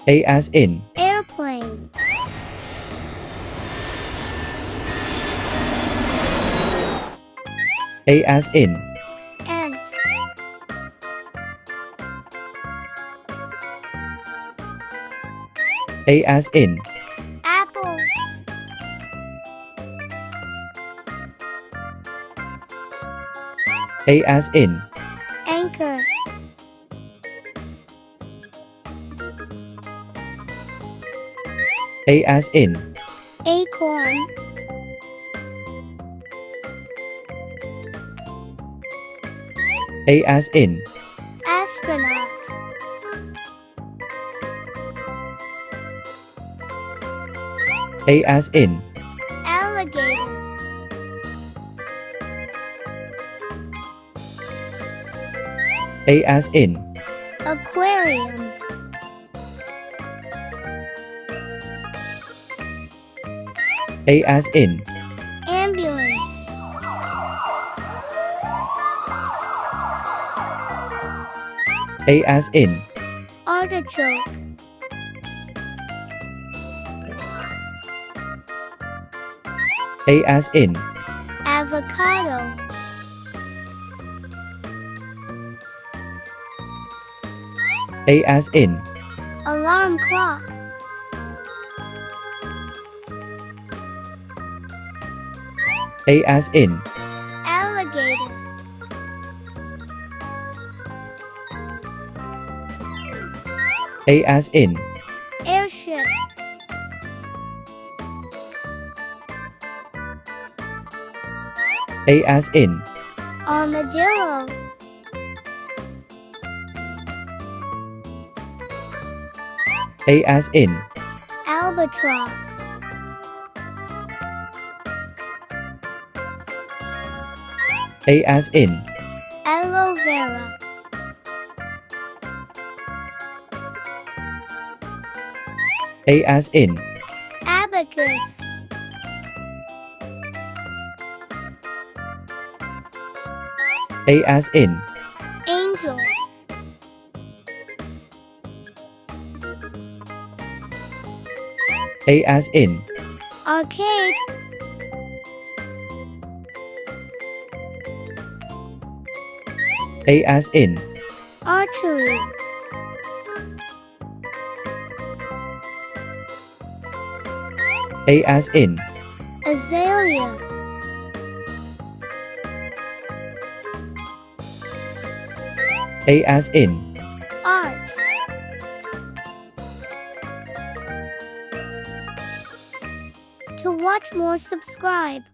A as in. Airplane. A as in. Ant. A as in. Apple. A as in. Anchor. A as in. Acorn. A as in. Astronaut. A as in. Alligator. A as in. Aquarium. A as in. Ambulance. A as in. Artichoke. A as in. Avocado. A as in. Alarm clock. A as in. Alligator. A as in. Airship. A as in. Armadillo. A as in. Albatross. A as in. Aloe vera. A as in. Abacus. A as in. Angel. A as in. Arcade. A as in. Archery. A as in. Azalea. A as in. Art. To watch more, subscribe.